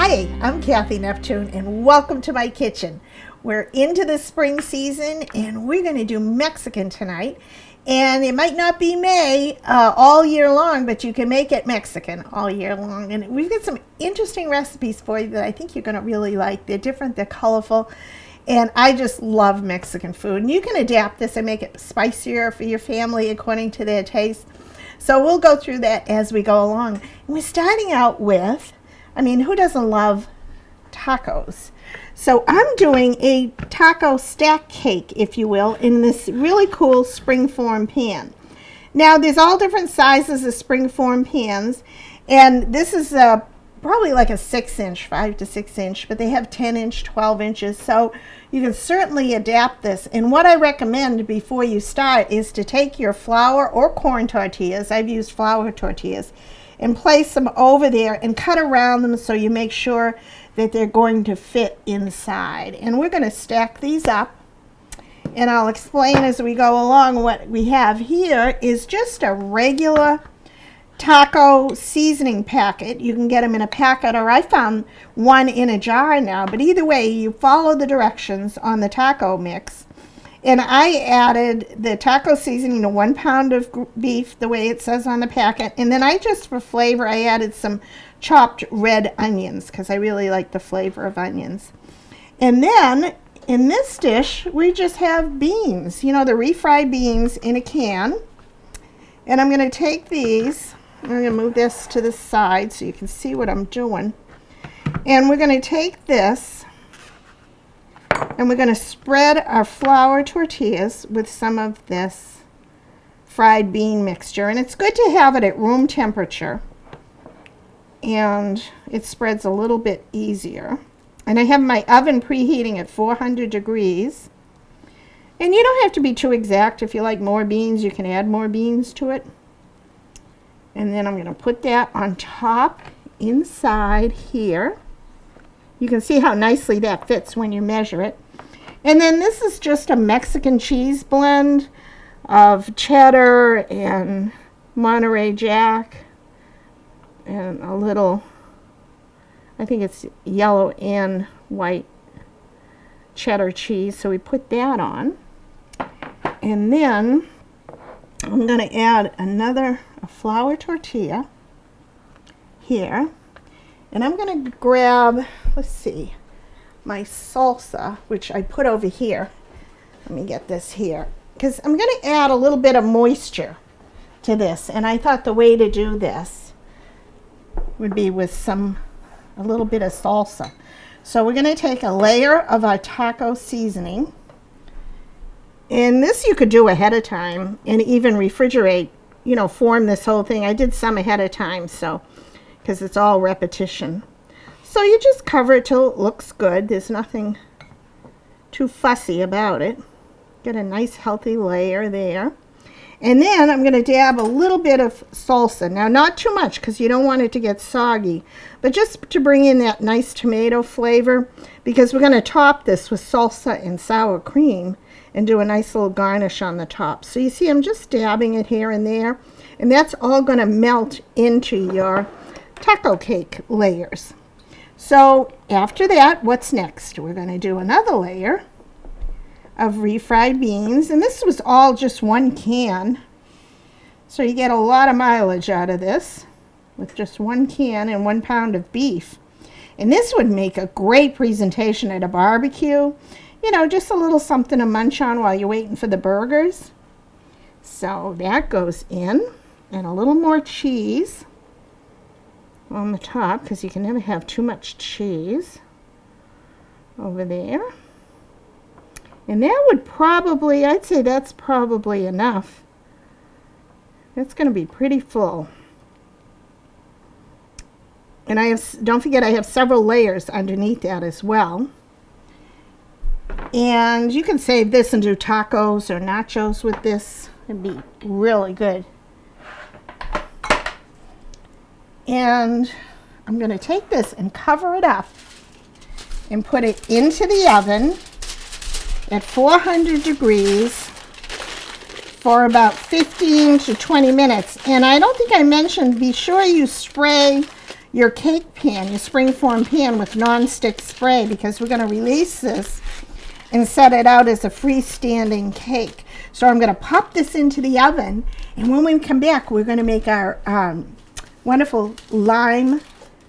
Hi, I'm Cathy Neptune and welcome to my kitchen. We're into the spring season and we're going to do Mexican tonight. And it might not be May all year long, but you can make it Mexican all year long. And we've got some interesting recipes for you that I think you're going to really like. They're different, they're colorful, and I just love Mexican food. And you can adapt this and make it spicier for your family according to their taste. So we'll go through that as we go along. And we're starting out with, who doesn't love tacos? So I'm doing a taco stack cake, if you will, in this really cool springform pan. Now, there's all different sizes of springform pans, and this is probably like a 6-inch, 5 to 6 inch, but they have 10-inch, 12 inches, so you can certainly adapt this. And what I recommend before you start is to take your flour or corn tortillas, I've used flour tortillas, and place them over there and cut around them so you make sure that they're going to fit inside. And we're going to stack these up, and I'll explain as we go along. What we have here is just a regular taco seasoning packet. You can get them in a packet, or I found one in a jar now, but either way, you follow the directions on the taco mix. And I added the taco seasoning to 1 pound of beef, the way it says on the packet. And then for flavor, I added some chopped red onions because I really like the flavor of onions. And then in this dish, we just have beans, the refried beans in a can. And I'm going to take these, I'm going to move this to the side so you can see what I'm doing. And we're going to take this, and we're going to spread our flour tortillas with some of this fried bean mixture. And it's good to have it at room temperature, and it spreads a little bit easier. And I have my oven preheating at 400 degrees. And you don't have to be too exact. If you like more beans, you can add more beans to it. And then I'm going to put that on top inside here. You can see how nicely that fits when you measure it. And then this is just a Mexican cheese blend of cheddar and Monterey Jack and a little, I think it's yellow and white cheddar cheese. So we put that on. And then I'm going to add a flour tortilla here. And I'm going to grab, my salsa, which I put over here. Let me get this here, because I'm going to add a little bit of moisture to this. And I thought the way to do this would be with a little bit of salsa. So we're going to take a layer of our taco seasoning. And this you could do ahead of time and even refrigerate, form this whole thing. I did some ahead of time, because it's all repetition. So you just cover it till it looks good. There's nothing too fussy about it. Get a nice healthy layer there. And then I'm going to dab a little bit of salsa. Now, not too much because you don't want it to get soggy, but just to bring in that nice tomato flavor, because we're going to top this with salsa and sour cream and do a nice little garnish on the top. So you see I'm just dabbing it here and there, and that's all going to melt into your taco cake layers. So after that, what's next? We're going to do another layer of refried beans, and this was all just 1 can, so you get a lot of mileage out of this with just 1 can and 1 pound of beef. And this would make a great presentation at a barbecue, just a little something to munch on while you're waiting for the burgers. So that goes in, and a little more cheese on the top, because you can never have too much cheese over there. And that would probably, I'd say that's probably enough. That's going to be pretty full. And don't forget, I have several layers underneath that as well. And you can save this and do tacos or nachos with this. It'd be really good. And I'm going to take this and cover it up and put it into the oven at 400 degrees for about 15 to 20 minutes. And I don't think I mentioned, be sure you spray your cake pan, your springform pan with non-stick spray, because we're going to release this and set it out as a freestanding cake. So I'm going to pop this into the oven, and when we come back, we're going to make our wonderful lime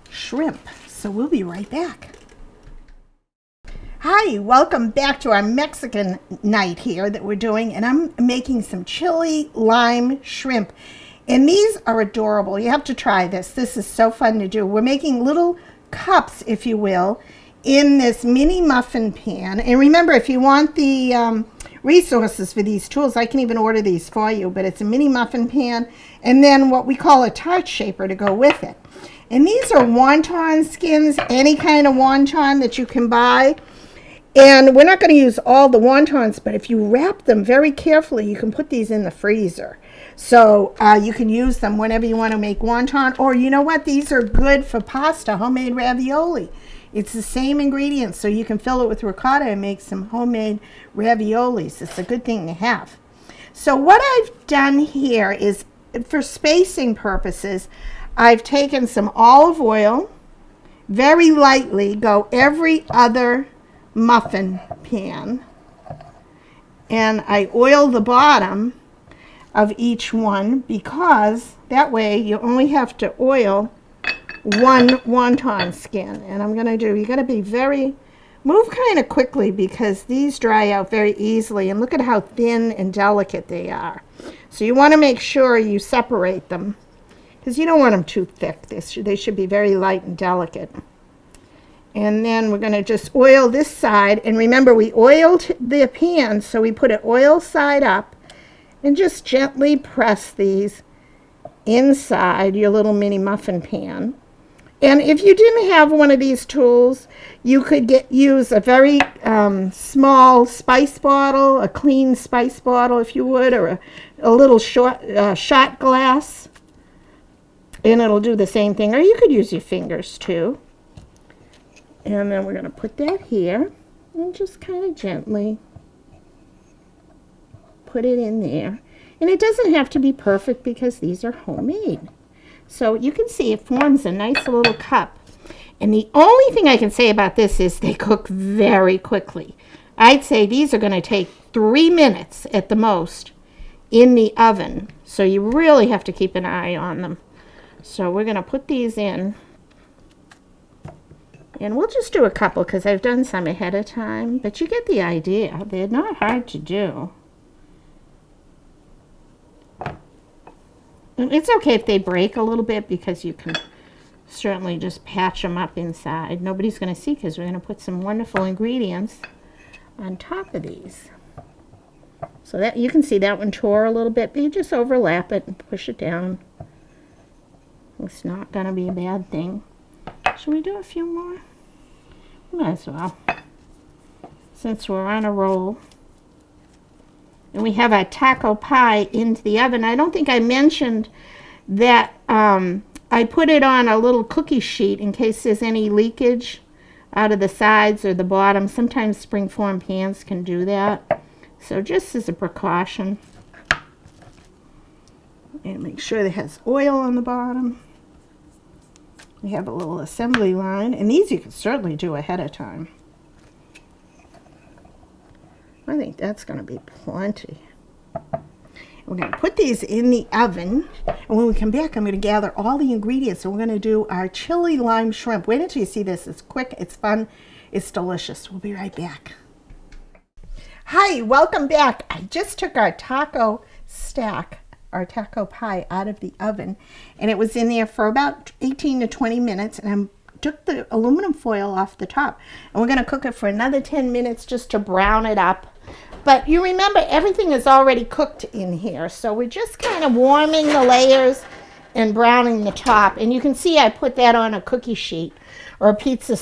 shrimp. So we'll be right back. Hi, welcome back to our Mexican night here that we're doing, and I'm making some chili lime shrimp. And these are adorable. You have to try this. This is so fun to do. We're making little cups, if you will, in this mini muffin pan. And remember, if you want the resources for these tools, I can even order these for you, but it's a mini muffin pan and then what we call a tart shaper to go with it. And these are wonton skins, any kind of wonton that you can buy. And we're not going to use all the wontons, but if you wrap them very carefully, you can put these in the freezer. So you can use them whenever you want to make wonton. Or you know what? These are good for pasta, homemade ravioli. It's the same ingredients, so you can fill it with ricotta and make some homemade raviolis. It's a good thing to have. So what I've done here is, for spacing purposes, I've taken some olive oil, very lightly, go every other muffin pan, and I oil the bottom of each one, because that way you only have to oil one wonton skin. And I'm going to do, you got to be move kind of quickly, because these dry out very easily, and look at how thin and delicate they are. So you want to make sure you separate them, because you don't want them too thick. They should be very light and delicate. And then we're going to just oil this side. And remember, we oiled the pan, so we put it oil side up and just gently press these inside your little mini muffin pan. And if you didn't have one of these tools, you could use a very small spice bottle, a clean spice bottle if you would, or a little shot glass, and it'll do the same thing. Or you could use your fingers too. And then we're going to put that here and just kind of gently put it in there. And it doesn't have to be perfect, because these are homemade. So you can see it forms a nice little cup. And the only thing I can say about this is they cook very quickly. I'd say these are going to take 3 minutes at the most in the oven. So you really have to keep an eye on them. So we're going to put these in. And we'll just do a couple, because I've done some ahead of time. But you get the idea. They're not hard to do. And it's okay if they break a little bit, because you can certainly just patch them up inside. Nobody's going to see, because we're going to put some wonderful ingredients on top of these. So that you can see that one tore a little bit, but you just overlap it and push it down. It's not going to be a bad thing. Should we do a few more? Might as well, since we're on a roll. And we have our taco pie into the oven. I don't think I mentioned that I put it on a little cookie sheet in case there's any leakage out of the sides or the bottom. Sometimes springform pans can do that. So just as a precaution. And make sure it has oil on the bottom. We have a little assembly line, and these you can certainly do ahead of time. I think that's going to be plenty. We're going to put these in the oven, and when we come back, I'm going to gather all the ingredients, and we're going to do our chili lime shrimp. Wait until you see this. It's quick, it's fun, it's delicious. We'll be right back. Hi, welcome back. I just took our taco stack, our taco pie, out of the oven, and it was in there for about 18 to 20 minutes, and I took the aluminum foil off the top, and we're going to cook it for another 10 minutes just to brown it up. But you remember, everything is already cooked in here, so we're just kind of warming the layers and browning the top. And you can see I put that on a cookie sheet or a pizza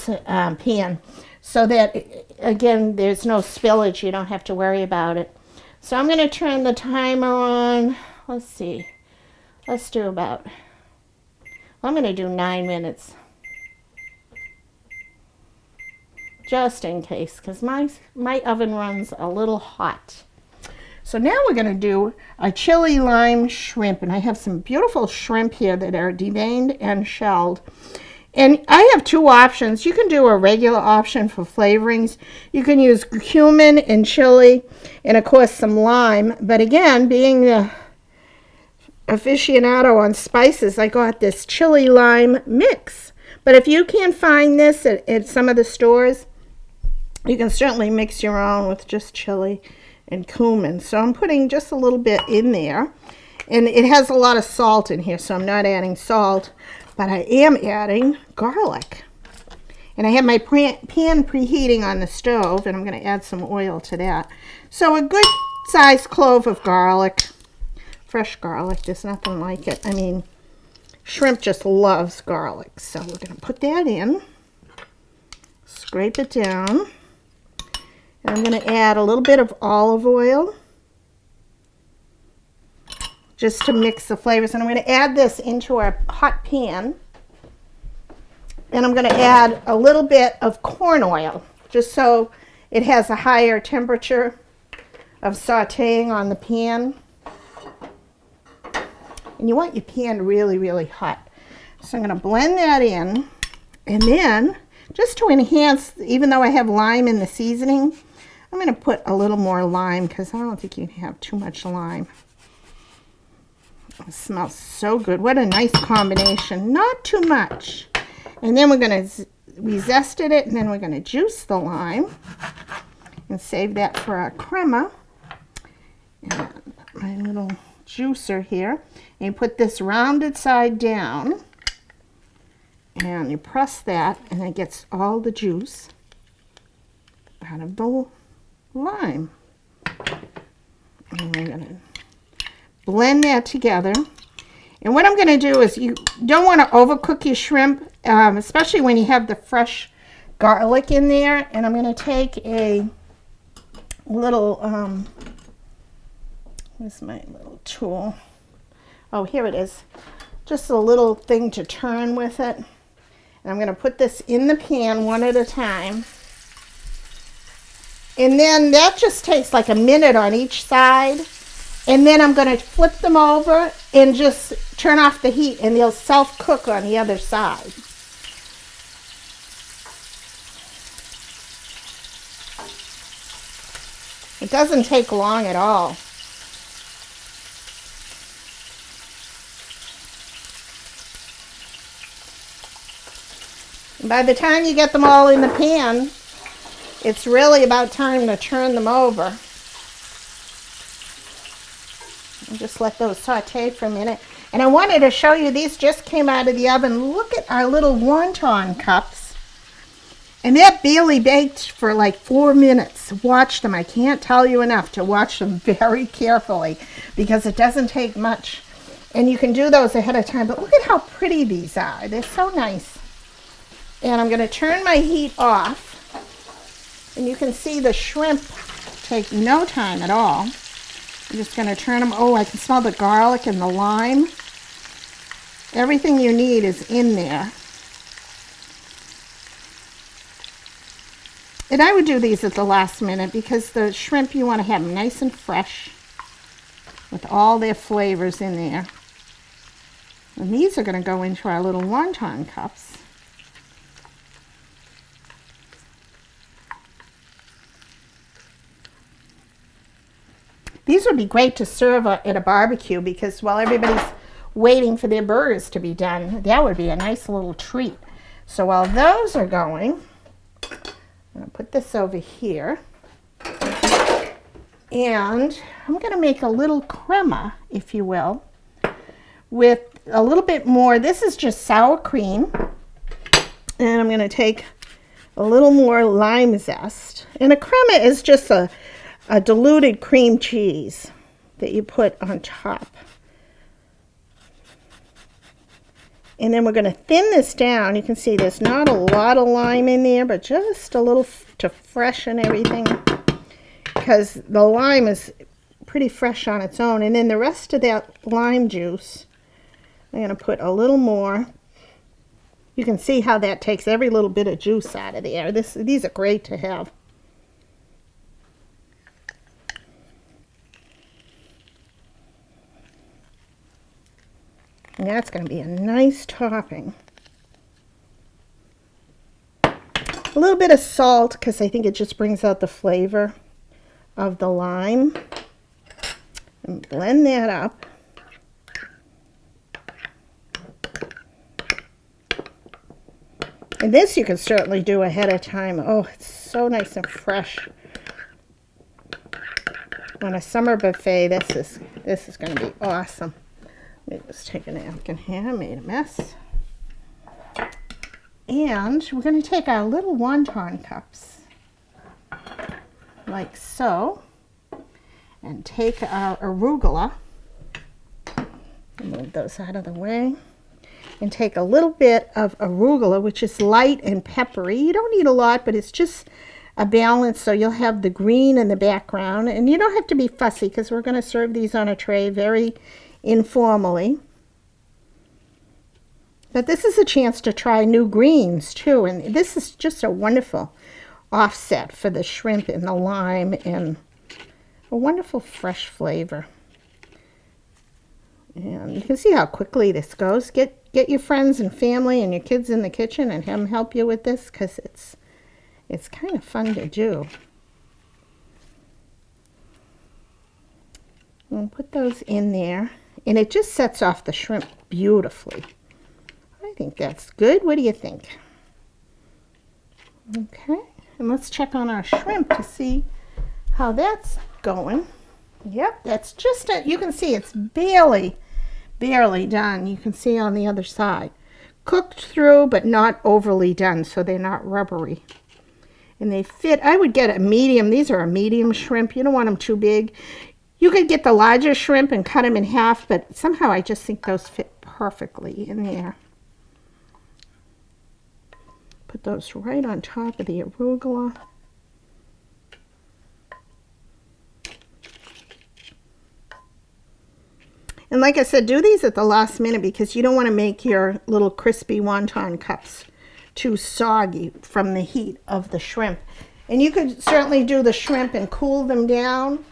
pan, so that, again, there's no spillage. You don't have to worry about it. So I'm going to turn the timer on. Let's see. Let's do about, I'm going to do 9 minutes. Just in case, because my oven runs a little hot. So now we're going to do a chili lime shrimp. And I have some beautiful shrimp here that are deveined and shelled. And I have two options. You can do a regular option for flavorings. You can use cumin and chili and, of course, some lime. But again, being the aficionado on spices, I got this chili lime mix. But if you can't find this at some of the stores, you can certainly mix your own with just chili and cumin. So I'm putting just a little bit in there. And it has a lot of salt in here, so I'm not adding salt. But I am adding garlic. And I have my pan preheating on the stove, and I'm going to add some oil to that. So a good sized clove of garlic. Fresh garlic, there's nothing like it. I mean, shrimp just loves garlic. So we're going to put that in. Scrape it down. And I'm going to add a little bit of olive oil, just to mix the flavors. And I'm going to add this into our hot pan. And I'm going to add a little bit of corn oil, just so it has a higher temperature of sauteing on the pan. And you want your pan really, really hot. So I'm going to blend that in. And then, just to enhance, even though I have lime in the seasoning, I'm going to put a little more lime because I don't think you can have too much lime. It smells so good. What a nice combination. Not too much. And then we zested it, and then we're going to juice the lime and save that for our crema. And my little juicer here. And you put this rounded side down, and you press that, and it gets all the juice out of the lime. And we're going to blend that together. And what I'm going to do is, you don't want to overcook your shrimp, especially when you have the fresh garlic in there. And I'm going to take a little, where's my little tool? Oh, here it is. Just a little thing to turn with it. And I'm going to put this in the pan one at a time. And then that just takes like a minute on each side. And then I'm going to flip them over and just turn off the heat, and they'll self-cook on the other side. It doesn't take long at all. And by the time you get them all in the pan, it's really about time to turn them over. And just let those saute for a minute. And I wanted to show you, these just came out of the oven. Look at our little wonton cups. And they're barely baked for like 4 minutes. Watch them. I can't tell you enough to watch them very carefully because it doesn't take much. And you can do those ahead of time. But look at how pretty these are. They're so nice. And I'm going to turn my heat off. And you can see the shrimp take no time at all. I'm just going to turn them. Oh, I can smell the garlic and the lime. Everything you need is in there. And I would do these at the last minute because the shrimp, you want to have them nice and fresh with all their flavors in there. And these are going to go into our little wonton cups. These would be great to serve at a barbecue because while everybody's waiting for their burgers to be done, that would be a nice little treat. So while those are going, I'm going to put this over here. And I'm going to make a little crema, if you will, with a little bit more. This is just sour cream. And I'm going to take a little more lime zest. And a crema is just a diluted cream cheese that you put on top. And then we're going to thin this down. You can see there's not a lot of lime in there, but just a little to freshen everything because the lime is pretty fresh on its own. And then the rest of that lime juice, I'm going to put a little more. You can see how that takes every little bit of juice out of there. These are great to have. And that's going to be a nice topping. A little bit of salt because I think it just brings out the flavor of the lime. And blend that up. And this you can certainly do ahead of time. Oh, it's so nice and fresh. On a summer buffet, this is going to be awesome. Let me just take a napkin here. I made a mess. And we're going to take our little wonton cups, like so, and take our arugula. Move those out of the way. And take a little bit of arugula, which is light and peppery. You don't need a lot, but it's just a balance, so you'll have the green in the background. And you don't have to be fussy because we're going to serve these on a tray very informally. But this is a chance to try new greens too, and this is just a wonderful offset for the shrimp and the lime and a wonderful fresh flavor. And you can see how quickly this goes. Get your friends and family and your kids in the kitchen and have them help you with this because it's kind of fun to do. We'll put those in there, and it just sets off the shrimp beautifully. I think that's good. What do you think? Okay, and let's check on our shrimp to see how that's going. Yep, that's just you can see it's barely done. You can see on the other side. Cooked through, but not overly done, so they're not rubbery. And they fit, I would get a medium. These are a medium shrimp. You don't want them too big. You could get the larger shrimp and cut them in half, but somehow I just think those fit perfectly in there. Put those right on top of the arugula. And like I said, do these at the last minute because you don't want to make your little crispy wonton cups too soggy from the heat of the shrimp. And you could certainly do the shrimp and cool them down.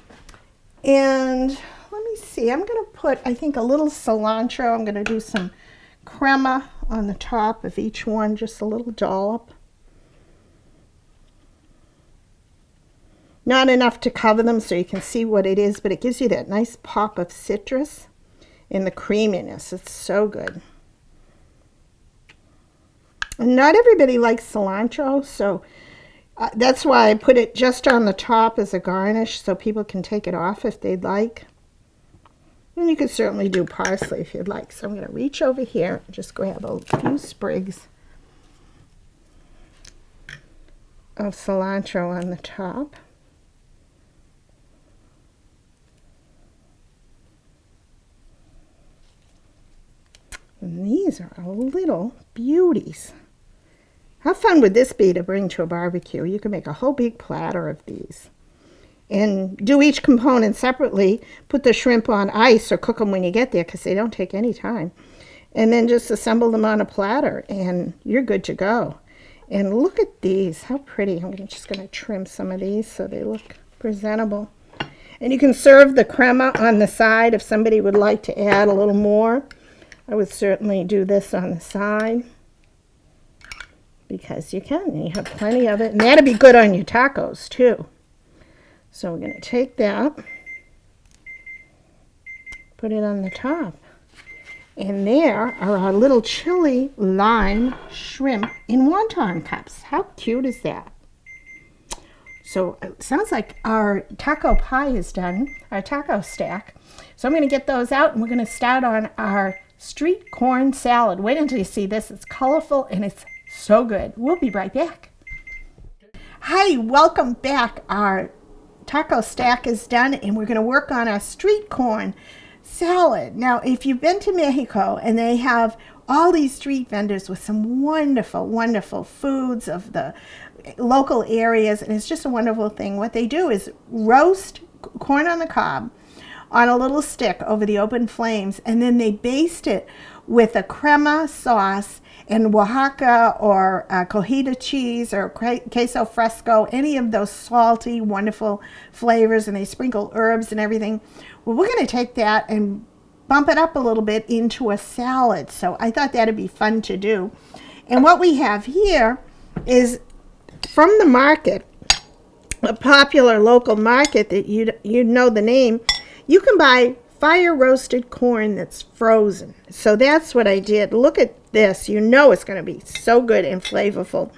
And let me see, I'm going to put, I think, a little cilantro. I'm going to do some crema on the top of each one, just a little dollop. Not enough to cover them so you can see what it is, but it gives you that nice pop of citrus and the creaminess. It's so good. And not everybody likes cilantro, so that's why I put it just on the top as a garnish so people can take it off if they'd like. And you could certainly do parsley if you'd like. So I'm going to reach over here and just grab a few sprigs of cilantro on the top. And these are our little beauties. How fun would this be to bring to a barbecue? You can make a whole big platter of these. And do each component separately. Put the shrimp on ice or cook them when you get there because they don't take any time. And then just assemble them on a platter and you're good to go. And look at these. How pretty. I'm just going to trim some of these so they look presentable. And you can serve the crema on the side if somebody would like to add a little more. I would certainly do this on the side because you can. You have plenty of it. And that'd be good on your tacos too. So we're going to take that, put it on the top. And there are our little chili lime shrimp in wonton cups. How cute is that? So it sounds like our taco pie is done, our taco stack. So I'm going to get those out and we're going to start on our street corn salad. Wait until you see this. It's colorful and it's so good. We'll be right back. Hi, welcome back. Our taco stack is done and we're going to work on our street corn salad. Now, if you've been to Mexico and they have all these street vendors with some wonderful, wonderful foods of the local areas, and it's just a wonderful thing. What they do is roast corn on the cob on a little stick over the open flames, and then they baste it with a crema sauce and Oaxaca or cojita cheese or queso fresco, any of those salty, wonderful flavors, and they sprinkle herbs and everything. Well, we're going to take that and bump it up a little bit into a salad. So I thought that'd be fun to do. And what we have here is from the market, a popular local market that you know the name, you can buy fire roasted corn that's frozen. So that's what I did. Look at this. You know it's going to be so good and flavorful.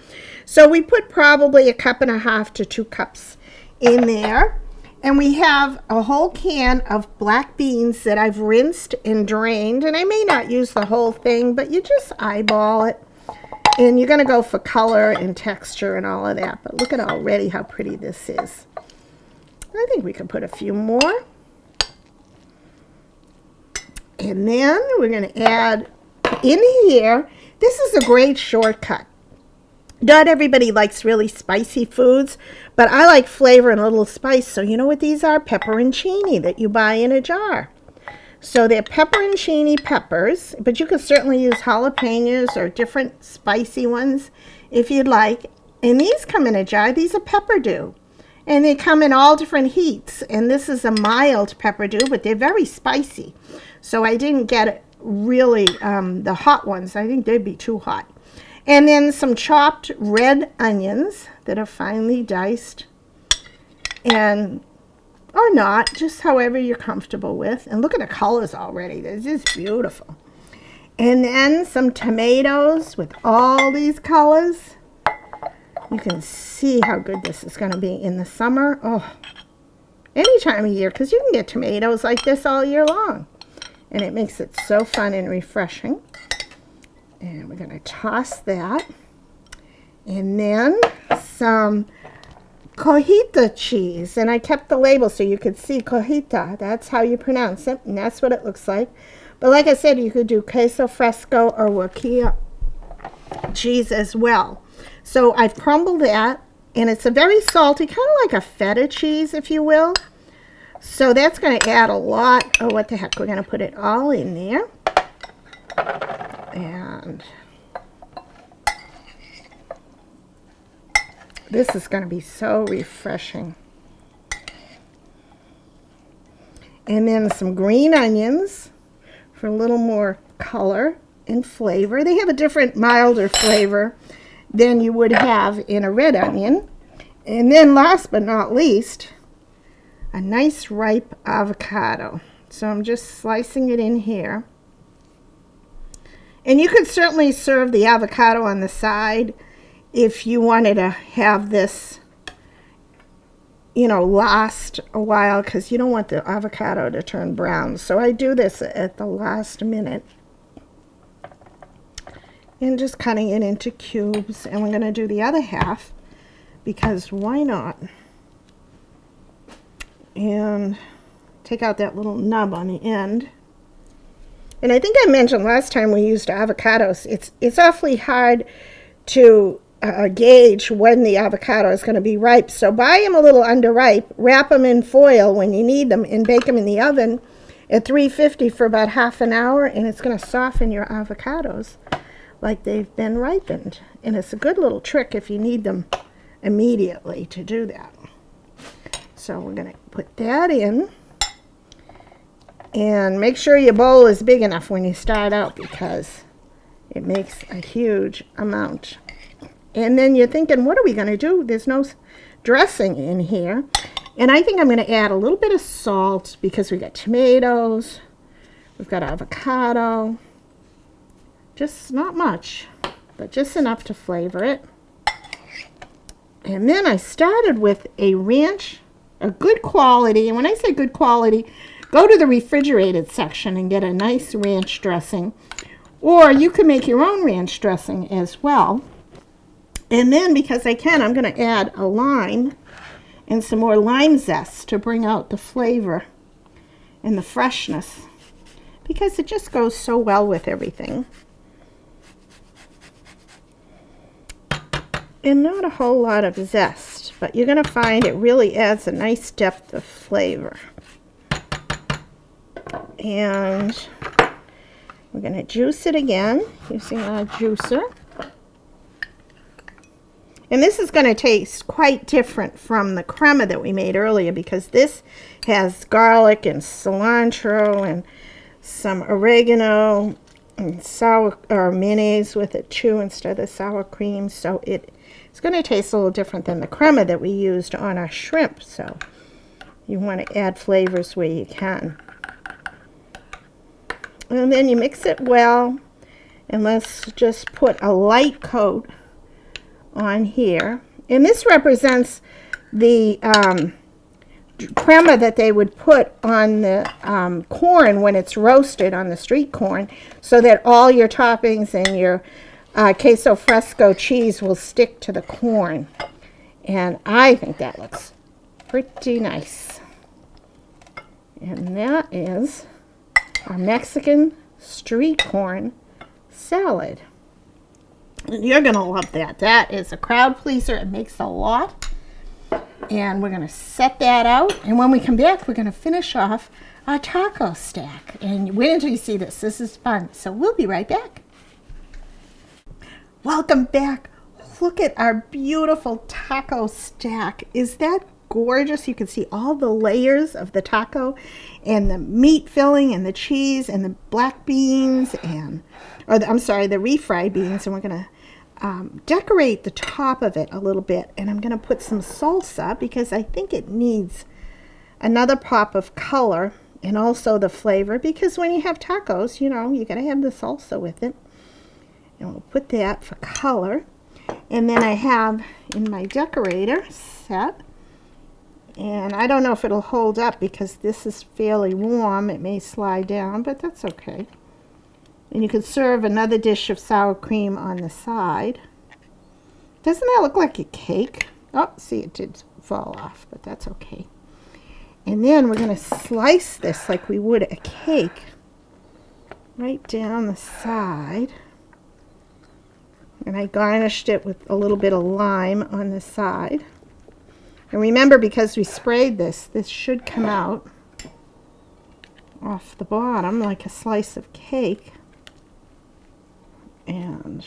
So we put probably 1.5 cups to 2 cups in there. And we have a whole can of black beans that I've rinsed and drained. And I may not use the whole thing, but you just eyeball it. And you're going to go for color and texture and all of that. But look at already how pretty this is. I think we can put a few more. And then we're going to add in here, this is a great shortcut. Not everybody likes really spicy foods, but I like flavor and a little spice. So you know what these are? Pepperoncini that you buy in a jar. So they're pepperoncini peppers, but you can certainly use jalapenos or different spicy ones if you'd like. And these come in a jar. These are pepper dew. And they come in all different heats. And this is a mild pepper dew, but they're very spicy. So I didn't get really the hot ones. I think they'd be too hot. And then some chopped red onions that are finely diced. And or not, just however you're comfortable with. And look at the colors already. This is beautiful. And then some tomatoes with all these colors. You can see how good this is going to be in the summer. Oh, any time of year, because you can get tomatoes like this all year long. And it makes it so fun and refreshing. And we're going to toss that. And then some cojita cheese, and I kept the label so you could see cojita. That's how you pronounce it, and that's what it looks like. But like I said, you could do queso fresco or huaquilla cheese as well. So I've crumbled that, and it's a very salty, kind of like a feta cheese, if you will. So that's going to add a lot. Oh, what the heck? We're going to put it all in there. And this is going to be so refreshing. And then some green onions for a little more color and flavor. They have a different, milder flavor than you would have in a red onion. And then last but not least, a nice ripe avocado. So I'm just slicing it in here. And you could certainly serve the avocado on the side if you wanted to have this, you know, last a while, because you don't want the avocado to turn brown. So I do this at the last minute. And just cutting it into cubes. And we're going to do the other half, because why not? And take out that little nub on the end. And I think I mentioned last time we used avocados, it's awfully hard to gauge when the avocado is going to be ripe. So buy them a little underripe, wrap them in foil when you need them, and bake them in the oven at 350 for about half an hour, and it's going to soften your avocados like they've been ripened. And it's a good little trick if you need them immediately to do that. So we're going to put that in. And make sure your bowl is big enough when you start out, because it makes a huge amount. And then you're thinking, what are we going to do? There's no dressing in here. And I think I'm going to add a little bit of salt, because we got tomatoes, we've got avocado. Just not much, but just enough to flavor it. And then I started with a ranch, a good quality. And when I say good quality, go to the refrigerated section and get a nice ranch dressing. Or you can make your own ranch dressing as well. And then, because I can, I'm going to add a lime and some more lime zest to bring out the flavor and the freshness, because it just goes so well with everything. And not a whole lot of zest, but you're going to find it really adds a nice depth of flavor. And we're going to juice it again using our juicer. And this is going to taste quite different from the crema that we made earlier, because this has garlic and cilantro and some oregano and sour or mayonnaise with it too instead of the sour cream. So it's going to taste a little different than the crema that we used on our shrimp. So you want to add flavors where you can. And then you mix it well, and let's just put a light coat on here. And this represents the crema that they would put on the corn when it's roasted, on the street corn, so that all your toppings and your queso fresco cheese will stick to the corn. And I think that looks pretty nice. And that is our Mexican street corn salad. And you're going to love that. That is a crowd pleaser. It makes a lot. And we're going to set that out. And when we come back, we're going to finish off our taco stack. And wait until you see this. This is fun. So we'll be right back. Welcome back. Look at our beautiful taco stack. Is that gorgeous? You can see all the layers of the taco and the meat filling and the cheese and the black beans and, the refried beans. And we're going to decorate the top of it a little bit. And I'm going to put some salsa because I think it needs another pop of color and also the flavor, because when you have tacos, you know, you got to have the salsa with it. And we'll put that for color. And then I have in my decorator set, and I don't know if it'll hold up because this is fairly warm. It may slide down, but that's okay. And you could serve another dish of sour cream on the side. Doesn't that look like a cake? Oh, see, it did fall off, but that's okay. And then we're going to slice this like we would a cake right down the side. And I garnished it with a little bit of lime on the side. And remember, because we sprayed this, this should come out off the bottom like a slice of cake. And,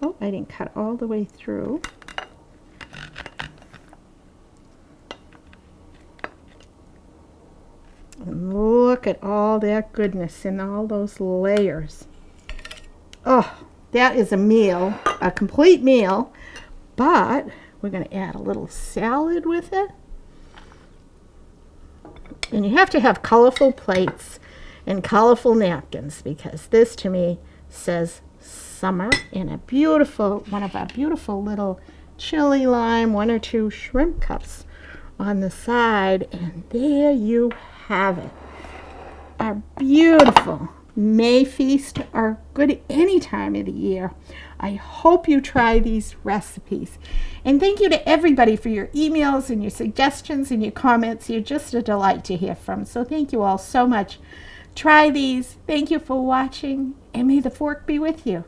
oh, I didn't cut all the way through. And look at all that goodness in all those layers. Oh, that is a meal, a complete meal, but we're going to add a little salad with it. And you have to have colorful plates and colorful napkins, because this to me says summer. And a beautiful, one of our beautiful little chili lime, 1 or 2 shrimp cups on the side. And there you have it. Our beautiful May feast are good any time of the year. I hope you try these recipes. And thank you to everybody for your emails and your suggestions and your comments. You're just a delight to hear from. So thank you all so much. Try these. Thank you for watching, and may the fork be with you.